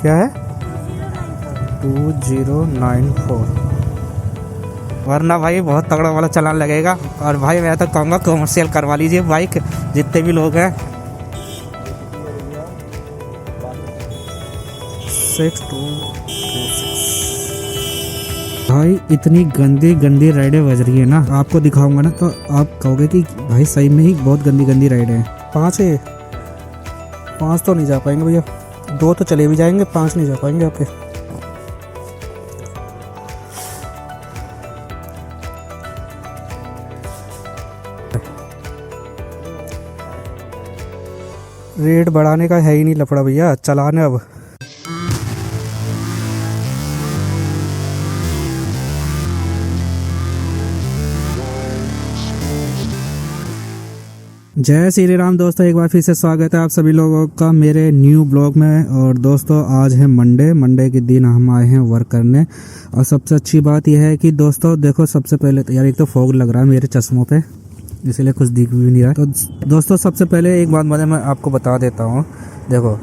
क्या है 2094, वरना भाई बहुत तगड़ा वाला चालान लगेगा। और भाई मैं तो कहूँगा कमर्शियल करवा लीजिए बाइक, जितने भी लोग हैं। 6226 भाई इतनी गंदी गंदी राइडें बज रही है ना, आपको दिखाऊंगा ना तो आप कहोगे कि भाई सही में ही बहुत गंदी गंदी राइडें हैं। 5 तो नहीं जा पाएंगे भैया, 2 तो चले भी जाएंगे, 5 नहीं जा पाएंगे आपके। रेट बढ़ाने का है ही नहीं लफड़ा भैया, चलाने अब। जय श्री राम दोस्तों, एक बार फिर से स्वागत है आप सभी लोगों का मेरे न्यू ब्लॉग में। और दोस्तों आज है मंडे के दिन हम आए हैं वर्क करने। और सबसे अच्छी बात यह है कि दोस्तों देखो, सबसे पहले तो यार एक तो फॉग लग रहा है मेरे चश्मों पे, इसीलिए कुछ दिख भी नहीं रहा। तो दोस्तों सबसे पहले एक बात मैं आपको बता देता हूँ। देखो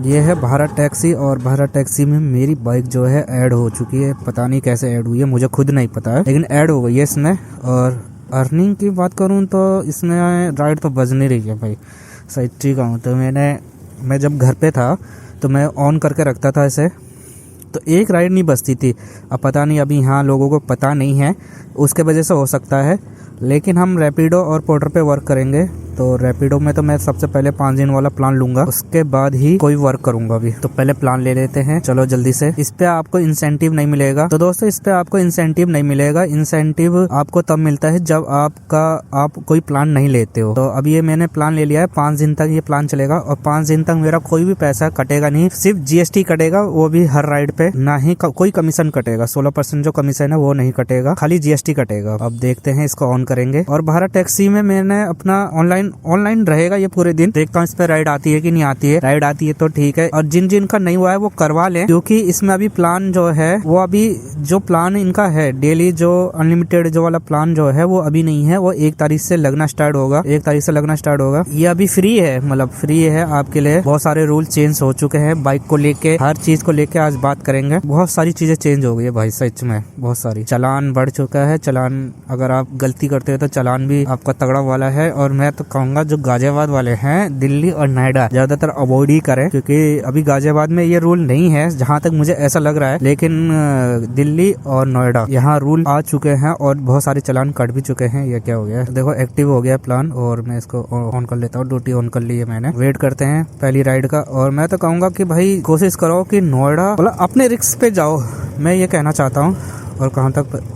ये है भारत टैक्सी, और भारत टैक्सी में मेरी बाइक जो है ऐड हो चुकी है। पता नहीं कैसे ऐड हुई है, मुझे खुद नहीं पता है, लेकिन ऐड हो गई है इसमें। और अर्निंग की बात करूं तो इसमें राइड तो बज नहीं रही है भाई, सच्ची कहूँ तो। मैं जब घर पे था तो मैं ऑन करके रखता था ऐसे, तो एक राइड नहीं बजती थी। अब पता नहीं, अभी यहाँ लोगों को पता नहीं है, उसके वजह से हो सकता है। लेकिन हम रैपिडो और पोर्टर पे वर्क करेंगे। तो रैपिडो में तो मैं सबसे पहले 5 दिन वाला प्लान लूंगा, उसके बाद ही कोई वर्क करूंगा। अभी तो पहले प्लान ले लेते हैं, चलो जल्दी से। इस पे आपको इंसेंटिव नहीं मिलेगा। तो दोस्तों इस पे आपको इंसेंटिव नहीं मिलेगा। इंसेंटिव आपको तब मिलता है जब आप कोई प्लान नहीं लेते हो। तो अभी ये मैंने प्लान ले लिया है, 5 दिन तक ये प्लान चलेगा। और 5 दिन तक मेरा कोई भी पैसा कटेगा नहीं, सिर्फ GST कटेगा, वो भी हर राइड पे। ना ही कोई कमीशन कटेगा, 16% जो कमीशन है वो नहीं कटेगा, खाली GST कटेगा। अब देखते हैं, इसको ऑन करेंगे। और भारत टैक्सी में मैंने अपना ऑनलाइन रहेगा ये पूरे दिन। देखता हूँ इस पे राइड आती है कि नहीं आती है। राइड आती है तो ठीक है, और जिन का नहीं हुआ है वो करवा लें, क्योंकि इसमें अभी प्लान जो है वो अभी जो प्लान इनका है डेली जो अनलिमिटेड जो वाला प्लान जो है वो अभी नहीं है। वो 1 तारीख से लगना स्टार्ट होगा, 1 तारीख से लगना स्टार्ट होगा। ये अभी फ्री है, मतलब फ्री है आपके लिए। बहुत सारे रूल चेंज हो चुके हैं बाइक को लेके, हर चीज को लेके आज बात करेंगे। बहुत सारी चीजें चेंज हो गई है भाई, सच में बहुत सारी। चालान बढ़ चुका है, चालान अगर आप गलती करते हो तो चालान भी आपका तगड़ा वाला है। और मैं तो कहूंगा जो गाजियाबाद वाले हैं, दिल्ली और नोएडा ज्यादातर अवॉइड ही करें, क्योंकि अभी गाजियाबाद में ये रूल नहीं है जहां तक मुझे ऐसा लग रहा है। लेकिन दिल्ली और नोएडा यहाँ रूल आ चुके हैं और बहुत सारे चालान कट भी चुके हैं। ये क्या हो गया, देखो एक्टिव हो गया प्लान। और मैं इसको ऑन कर लेता हूँ, ड्यूटी ऑन कर ली है मैंने। वेट करते हैं पहली राइड का। और मैं तो कहूंगा कि भाई कोशिश करो कि नोएडा मतलब अपने रिस्क पे जाओ, मैं ये कहना चाहता हूँ। और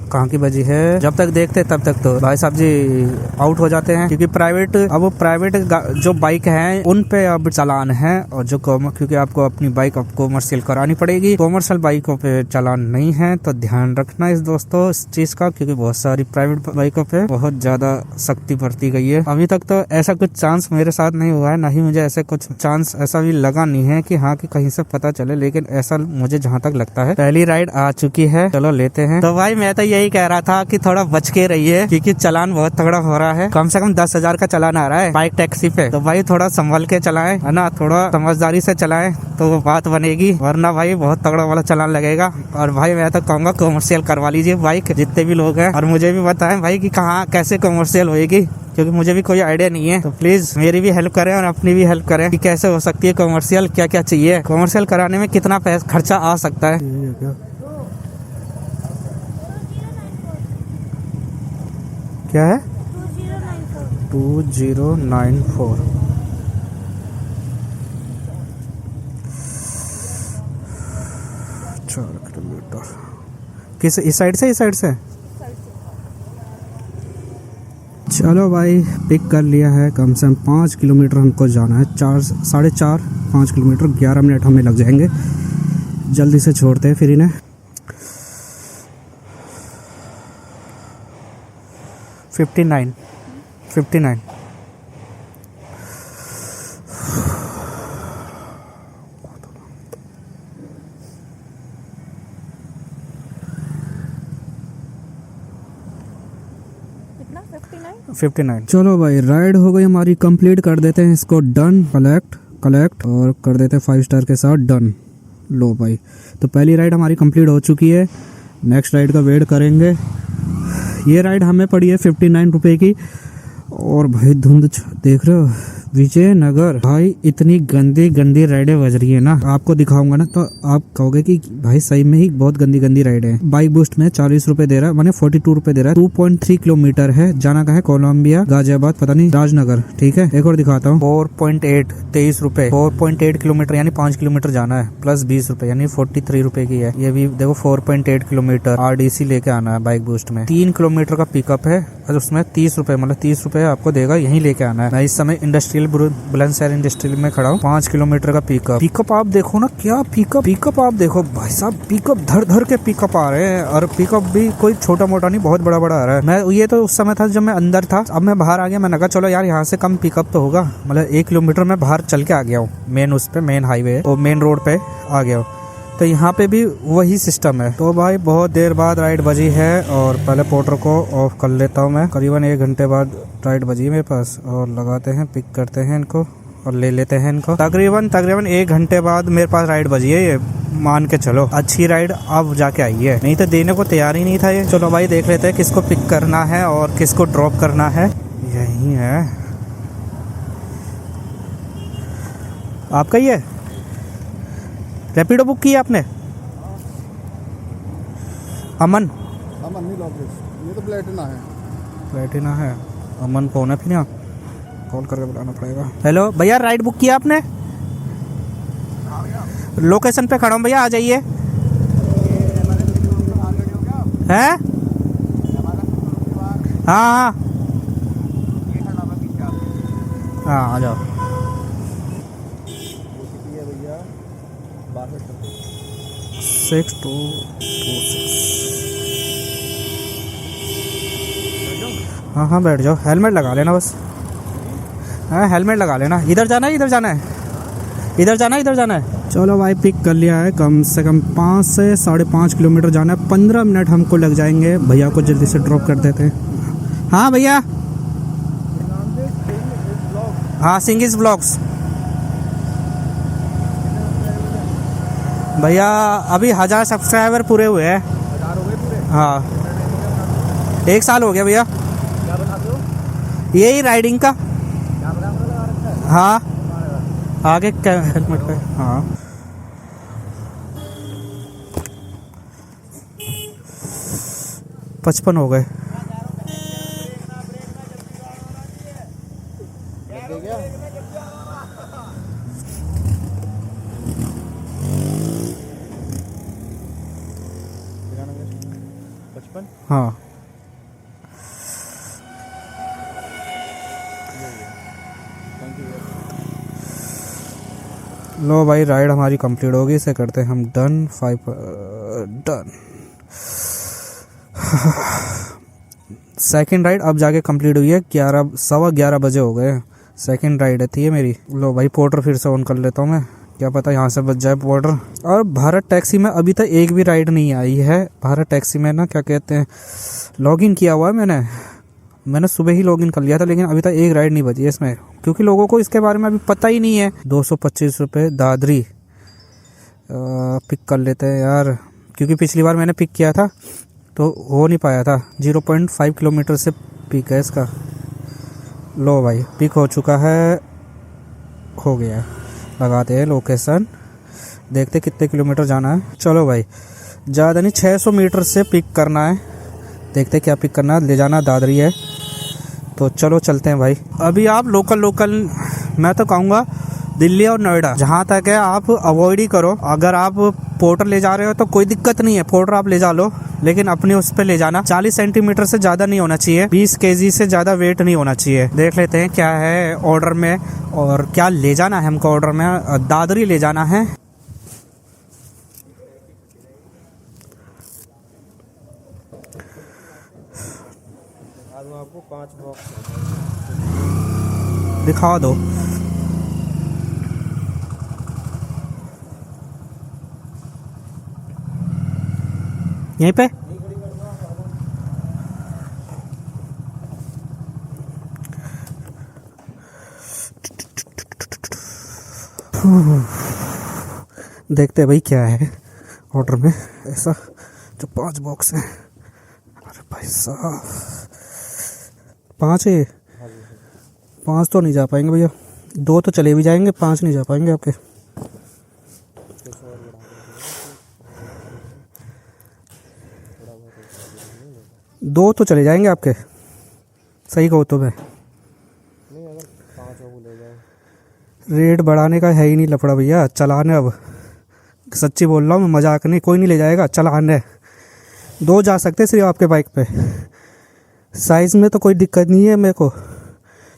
कहाँ की बजी है, जब तक देखते तब तक तो भाई साहब जी आउट हो जाते हैं, क्योंकि प्राइवेट जो बाइक हैं उन पे अब चालान है। और जो क्योंकि आपको अपनी बाइक कॉमर्शियल करानी पड़ेगी, कॉमर्शियल बाइकों पे चालान नहीं है। तो ध्यान रखना इस दोस्तों इस चीज का, क्योंकि बहुत सारी प्राइवेट बाइकों पे बहुत ज्यादा सख्ती बरती गई है। अभी तक तो ऐसा कुछ चांस मेरे साथ नहीं हुआ है, ना ही मुझे ऐसे कुछ चांस ऐसा भी लगा नहीं है कि हाँ कि कहीं से पता चले। लेकिन ऐसा मुझे जहाँ तक लगता है, पहली राइड आ चुकी है, चलो लेते हैं। तो भाई मैं तो यही कह रहा था कि थोड़ा बच के रहिए, क्योंकि चालान बहुत तगड़ा हो रहा है। कम से कम 10,000 का चालान आ रहा है बाइक टैक्सी पे। तो भाई थोड़ा संभल के चलाएं, है ना, थोड़ा समझदारी से चलाएं तो वो बात बनेगी, वरना भाई बहुत तगड़ा वाला चालान लगेगा। और भाई मैं तो कहूँगा कमर्शियल करवा लीजिए बाइक, जितने भी लोग हैं। और मुझे भी बताएं भाई कि कहाँ कैसे कमर्शियल होएगी, क्योंकि मुझे भी कोई आइडिया नहीं है। तो प्लीज मेरी भी हेल्प करें और अपनी भी हेल्प करें कि कैसे हो सकती है कमर्शियल, क्या क्या चाहिए, कमर्शियल कराने में कितना पैसा खर्चा आ सकता है। क्या है 2094 4 किलोमीटर। किस इस साइड से, इस साइड से चलो भाई पिक कर लिया है। कम से कम 5 किलोमीटर हमको जाना है, 4-4.5 किलोमीटर, 11 मिनट हमें लग जाएंगे। जल्दी से छोड़ते हैं फिर इन्हें। 59 59। चलो भाई राइड हो गई हमारी कंप्लीट, कर देते हैं इसको डन, कलेक्ट और कर देते हैं 5 स्टार के साथ डन। लो भाई, तो पहली राइड हमारी कंप्लीट हो चुकी है। नेक्स्ट राइड का वेट करेंगे। ये राइड हमें पड़ी है 59 रुपये की। और भाई धुंध देख रहे हो, विजयनगर भाई इतनी गंदी गंदी राइडें बज रही है ना, आपको दिखाऊंगा ना तो आप कहोगे कि भाई सही में ही बहुत गंदी गंदी राइड है। बाइक बूस्ट में 40 रुपए दे रहा है, मैंने 42 रुपए दे रहा है। 2.3 किलोमीटर है, जाना का है कोलंबिया, गाजियाबाद, पता नहीं राजनगर। ठीक है, एक और दिखाता हूँ। 4.8 23 रुपए, 4.8 किलोमीटर यानी 5 किलोमीटर जाना है, प्लस 20 रुपए यानी 43 रुपए की है। ये भी देखो 4.8 किलोमीटर RDC लेके आना है बाइक बूस्ट में। 3 किलोमीटर का पिकअप है और उसमें 30 रुपए, मतलब 30 रुपए आपको देगा, यहीं लेके आना है। मैं इस समय इंडस्ट्रियल बुलंदशहर इंडस्ट्रियल में खड़ा हूँ। 5 किलोमीटर का पिकअप आप देखो ना, क्या पिकअप आप देखो भाई साहब, पिकअप धर के पिकअप आ रहे हैं। और पिकअप भी कोई छोटा मोटा नहीं, बहुत बड़ा बड़ा आ रहा है। मैं ये तो उस समय था जब मैं अंदर था, अब मैं बाहर आ गया। मैंने कहा चलो यार यहाँ से कम पिकअप तो होगा, मतलब 1 किलोमीटर में बाहर चल के आ गया हूँ। मेन हाईवे और मेन रोड पे आ गया हूँ। तो यहाँ पे भी वही सिस्टम है। तो भाई बहुत देर बाद राइड बजी है और पहले पोर्टर को ऑफ कर लेता हूँ मैं। करीबन 1 घंटे बाद राइड बजी मेरे पास, और लगाते हैं, पिक करते हैं इनको और ले लेते हैं इनको। तकरीबन 1 घंटे बाद मेरे पास राइड बजी है। ये मान के चलो अच्छी राइड अब जाके आई है, नहीं तो देने को तैयार ही नहीं था ये। चलो भाई देख लेते हैं किसको पिक करना है और किसको ड्रॉप करना है। यही है, आपका ही है। रैपिडो बुक की है आपने? अमन नहीं लॉकेश, ये तो प्लेटिना है। अमन कौन है फिर? यहाँ कॉल करके बुलाना पड़ेगा। हेलो भैया, राइड बुक किया आपने? लोकेशन पे खड़ा हूँ भैया, आ जाइए। हैं? हाँ हाँ, आ जाओ। 6226। हाँ बैठ जाओ, हेलमेट लगा लेना बस। हाँ हेलमेट लगा लेना। इधर जाना है, इधर जाना है, इधर जाना है। चलो भाई पिक कर लिया है। कम से कम 5 से 5.5 किलोमीटर जाना है। 15 मिनट हमको लग जाएंगे। भैया को जल्दी से ड्रॉप कर देते हैं। हाँ भैया, हाँ सिंगिस ब्लॉग्स भैया। अभी 1000 सब्सक्राइबर पूरे हुए हैं। हाँ 1 साल हो गया भैया। क्या बनाते हो? यही राइडिंग का। हाँ आगे हेलमेट पे। हाँ 55 हो गए। हाँ लो भाई, राइड हमारी कंप्लीट होगी। इसे करते हैं हम डन। 5 डन। सेकंड राइड अब जाके कंप्लीट हुई है। 11 बजे हो गए। सेकंड राइड थी ये मेरी। लो भाई पोर्टर फिर से ऑन कर लेता हूँ मैं, क्या पता यहाँ से बच जाए पोर्टर। और भारत टैक्सी में अभी तक एक भी राइड नहीं आई है। भारत टैक्सी में ना क्या कहते हैं, लॉगिन किया हुआ है मैंने सुबह ही लॉगिन कर लिया था, लेकिन अभी तक एक राइड नहीं बची है इसमें, क्योंकि लोगों को इसके बारे में अभी पता ही नहीं है। 225 रुपये दादरी पिक कर लेते हैं यार, क्योंकि पिछली बार मैंने पिक किया था तो हो नहीं पाया था। 0.5 किलोमीटर से पिक है इसका। लो भाई पिक हो चुका है, हो गया। लगाते हैं लोकेशन, देखते कितने किलोमीटर जाना है। चलो भाई ज़्यादा नहीं, 600 मीटर से पिक करना है। देखते क्या पिक करना है। ले जाना दादरी है, तो चलो चलते हैं भाई। अभी आप लोकल मैं तो कहूँगा दिल्ली और नोएडा जहाँ तक है आप अवॉइड ही करो। अगर आप पोर्टर ले जा रहे हो तो कोई दिक्कत नहीं है, पोर्टर आप ले जा लो, लेकिन अपने उस पे ले जाना। 40 सेंटीमीटर से ज़्यादा नहीं होना चाहिए, 20 kg से ज़्यादा वेट नहीं होना चाहिए। देख लेते हैं क्या है ऑर्डर में और क्या ले जाना है हमको। ऑर्डर में दादरी ले जाना है। आपको 5 बॉक्स दिखा दो। यहीं पे देखते हैं भाई क्या है ऑर्डर में ऐसा। जो 5 बॉक्स हैं, अरे भाई साहब 5 है। 5 तो नहीं जा पाएंगे भैया, 2 तो चले भी जाएंगे, 5 नहीं जा पाएंगे आपके। 2 तो चले जाएंगे आपके, सही कहो तो मैं। नहीं अगर 5 वो ले जाओ। रेट बढ़ाने का है ही नहीं लफड़ा भैया, चलान है अब, सच्ची बोल रहा हूँ मैं, मजाक नहीं। कोई नहीं ले जाएगा, चलान है। 2 जा सकते हैं सिर्फ आपके बाइक पे। साइज़ में तो कोई दिक्कत नहीं है मेरे को,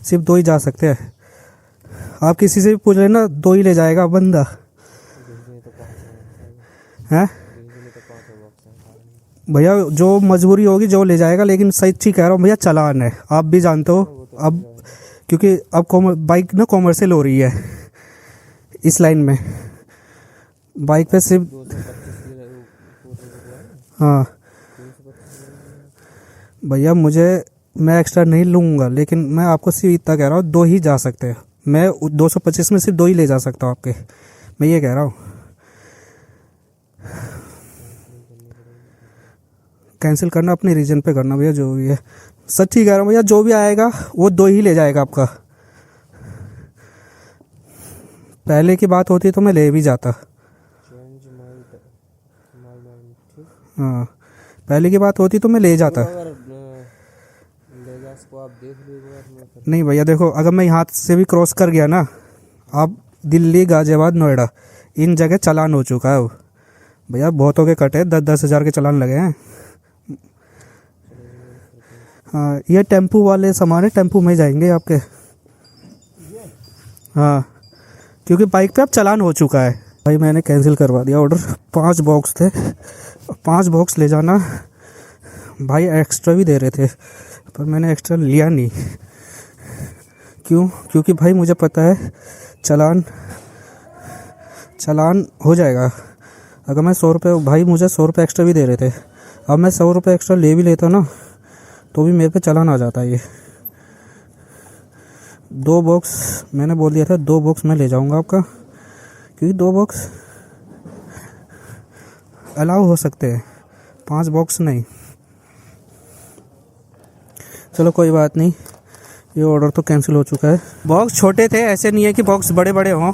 सिर्फ 2 ही जा सकते हैं। आप किसी से भी पूछ लेना, 2 ही ले जाएगा बंदा है भैया। जो मजबूरी होगी जो ले जाएगा, लेकिन सच्ची कह रहा हूँ भैया, चलान है। आप भी जानते हो अब, क्योंकि अब बाइक ना कॉमर्शियल हो रही है इस लाइन में। बाइक पे सिर्फ हाँ भैया, मैं एक्स्ट्रा नहीं लूँगा, लेकिन मैं आपको सिर्फ इतना कह रहा हूँ, 2 ही जा सकते हैं। मैं 225 में सिर्फ 2 ही ले जा सकता हूँ आपके, मैं ये कह रहा हूँ। कैंसिल करना अपने रीजन पे करना भैया, जो भी है। सच्ची कह रहा हूँ भैया, जो भी आएगा वो 2 ही ले जाएगा आपका। पहले की बात होती तो मैं ले भी जाता। हाँ, पहले की बात होती तो मैं ले जाता। नहीं भैया देखो, अगर मैं यहाँ से भी क्रॉस कर गया ना, अब दिल्ली, गाजियाबाद, नोएडा, इन जगह चालान हो चुका है भैया। बहुतों के कटे 10-10 हज़ार के चालान लगे हैं। हाँ, ये टेम्पू वाले सामान है, टेम्पू में जाएंगे आपके। हाँ, क्योंकि बाइक पे अब चालान हो चुका है भाई। मैंने कैंसिल करवा दिया ऑर्डर। 5 बॉक्स थे, 5 बॉक्स ले जाना भाई। एक्स्ट्रा भी दे रहे थे, पर मैंने एक्स्ट्रा लिया नहीं। क्यों? क्योंकि भाई मुझे पता है चालान हो जाएगा। अगर मैं 100 रुपये, भाई मुझे 100 रुपये एक्स्ट्रा भी दे रहे थे, अब मैं 100 रुपये एक्स्ट्रा ले भी लेता ना, तो भी मेरे पे चालान आ जाता है। ये 2 बॉक्स मैंने बोल दिया था, 2 बॉक्स मैं ले जाऊंगा आपका, क्योंकि 2 बॉक्स अलाउ हो सकते हैं, 5 बॉक्स नहीं। चलो कोई बात नहीं, ये ऑर्डर तो कैंसिल हो चुका है। बॉक्स छोटे थे, ऐसे नहीं है कि बॉक्स बड़े बड़े हों,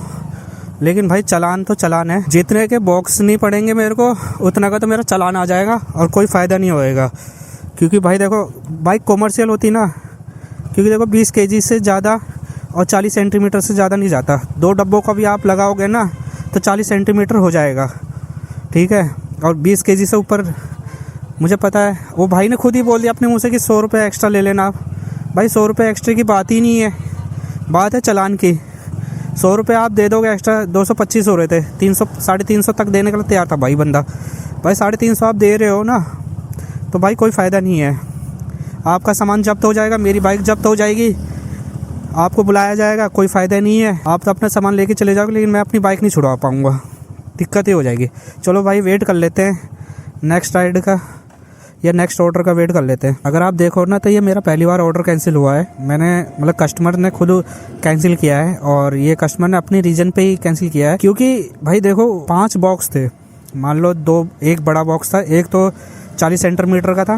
लेकिन भाई चालान तो चालान है। जितने के बॉक्स नहीं पड़ेंगे मेरे को, उतना का तो मेरा चालान आ जाएगा और कोई फ़ायदा नहीं होएगा। क्योंकि भाई देखो, बाइक कॉमर्शियल होती ना, क्योंकि देखो 20 kg से ज़्यादा और 40 सेंटीमीटर से ज़्यादा नहीं जाता। 2 डब्बों का भी आप लगाओगे ना तो 40 सेंटीमीटर हो जाएगा, ठीक है। और 20 kg से ऊपर मुझे पता है, वो भाई ने खुद ही बोल दिया अपने मुँह से कि 100 रुपये एक्स्ट्रा ले लेना आप। भाई 100 रुपये एक्स्ट्रा की बात ही नहीं है, बात है चालान की। 100 रुपये आप दे दोगे एक्स्ट्रा, 225 हो रहे थे, 300 350 तक देने के लिए तैयार था भाई बंदा। भाई 350 आप दे रहे हो ना, तो भाई कोई फ़ायदा नहीं है। आपका सामान जब्त हो जाएगा, मेरी बाइक जब्त हो जाएगी, आपको बुलाया जाएगा, कोई फ़ायदा नहीं है। आप तो अपना सामान लेके चले जाओगे, लेकिन मैं अपनी बाइक नहीं छुड़वा पाऊँगा, दिक्कत ही हो जाएगी। चलो भाई वेट कर लेते हैं नेक्स्ट राइड का या नेक्स्ट ऑर्डर का वेट कर लेते हैं। अगर आप देखो ना, तो ये मेरा पहली बार ऑर्डर कैंसिल हुआ है। मैंने मतलब कस्टमर ने खुद कैंसिल किया है, और ये कस्टमर ने अपने रीजन पे ही कैंसिल किया है। क्योंकि भाई देखो 5 बॉक्स थे, मान लो 2, एक बड़ा बॉक्स था, एक तो 40 सेंटीमीटर का था,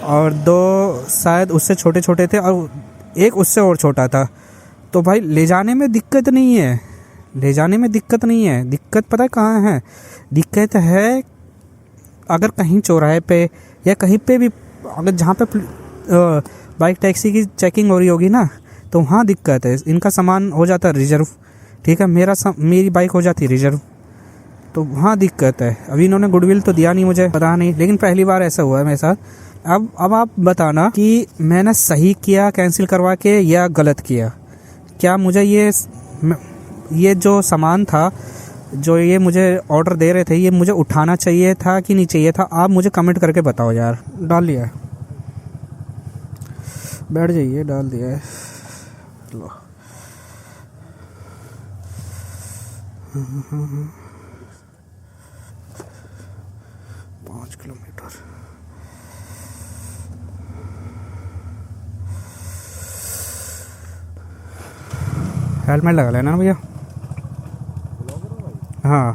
और 2 शायद उससे छोटे छोटे थे, और एक उससे और छोटा था। तो भाई ले जाने में दिक्कत नहीं है, ले जाने में दिक्कत नहीं है। दिक्कत पता है कहाँ है? दिक्कत है अगर कहीं चौराहे पे या कहीं पे भी, अगर जहाँ पे बाइक टैक्सी की चेकिंग हो रही होगी ना, तो वहाँ दिक्कत है। इनका सामान हो जाता है रिजर्व, ठीक है, मेरी बाइक हो जाती है रिजर्व, तो वहाँ दिक्कत है। अभी इन्होंने गुडविल तो दिया नहीं, मुझे पता नहीं, लेकिन पहली बार ऐसा हुआ है मेरे साथ। अब आप बताना कि मैंने सही किया कैंसिल करवा के या गलत किया। क्या मुझे ये जो सामान था, जो ये मुझे ऑर्डर दे रहे थे, ये मुझे उठाना चाहिए था कि नहीं चाहिए था? आप मुझे कमेंट करके बताओ यार। डाल लिया है, बैठ जाइए, डाल दिया है। लो 5 किलोमीटर। हेलमेट लगा लेना भैया। हाँ,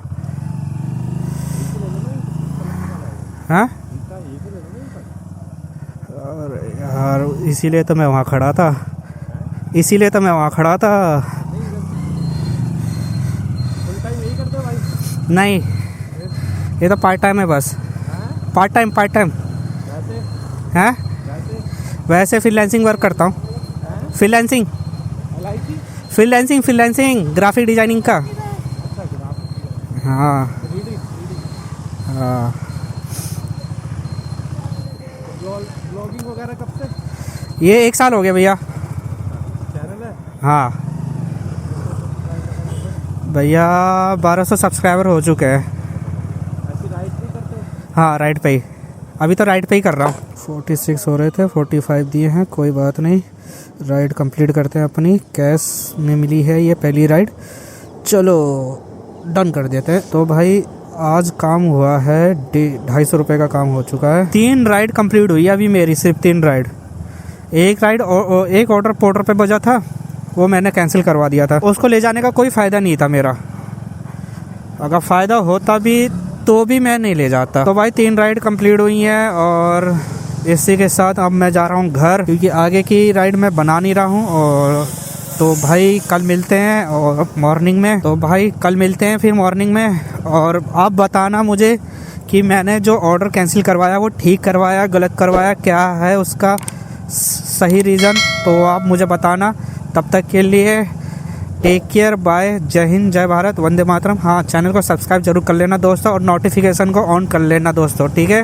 हाँ इनका एक ही ले लो ना। और यार इसीलिए तो मैं वहाँ खड़ा था, इसीलिए तो मैं वहाँ खड़ा था। फुल टाइम यही करते हो भाई? नहीं, ये तो पार्ट टाइम है बस, हैं? पार्ट टाइम वैसे हैं। वैसे वैसे फ्रीलांसिंग वर्क करता हूँ, हैं? Freelancing LIC? Freelancing graphic designing का। अच्छा ग्राफिक हाँ रीडिंग हाँ। ब्लॉगिंग वगैरह कब से ये 1 साल हो गया भैया। चैनल है? हाँ भैया 1200 सब्सक्राइबर हो चुके हैं। ऐसी राइड नहीं करते? हाँ राइड पे ही, अभी तो राइड पे ही कर रहा हूँ। 46 हो रहे थे, 45 दिए हैं, कोई बात नहीं। राइड कंप्लीट करते हैं अपनी। कैश में मिली है ये पहली राइड, चलो डन कर देते हैं। तो भाई आज काम हुआ है 250 रुपये का काम हो चुका है। 3 राइड कंप्लीट हुई है अभी मेरी, सिर्फ 3 राइड। एक राइड एक ऑर्डर पोर्टर पे बजा था, वो मैंने कैंसिल करवा दिया था। उसको ले जाने का कोई फ़ायदा नहीं था मेरा, अगर फ़ायदा होता भी तो भी मैं नहीं ले जाता। तो भाई 3 राइड कंप्लीट हुई हैं और इसी के साथ अब मैं जा रहा हूँ घर, क्योंकि आगे की राइड मैं बना नहीं रहा हूँ। और तो भाई कल मिलते हैं और मॉर्निंग में, तो भाई कल मिलते हैं फिर मॉर्निंग में। और आप बताना मुझे कि मैंने जो ऑर्डर कैंसिल करवाया वो ठीक करवाया गलत करवाया, क्या है उसका सही रीज़न, तो आप मुझे बताना। तब तक के लिए टेक केयर, बाय, जय हिंद, जय भारत, वंदे मातरम। हाँ चैनल को सब्सक्राइब जरूर कर लेना दोस्तों, और नोटिफिकेशन को ऑन कर लेना दोस्तों, ठीक है।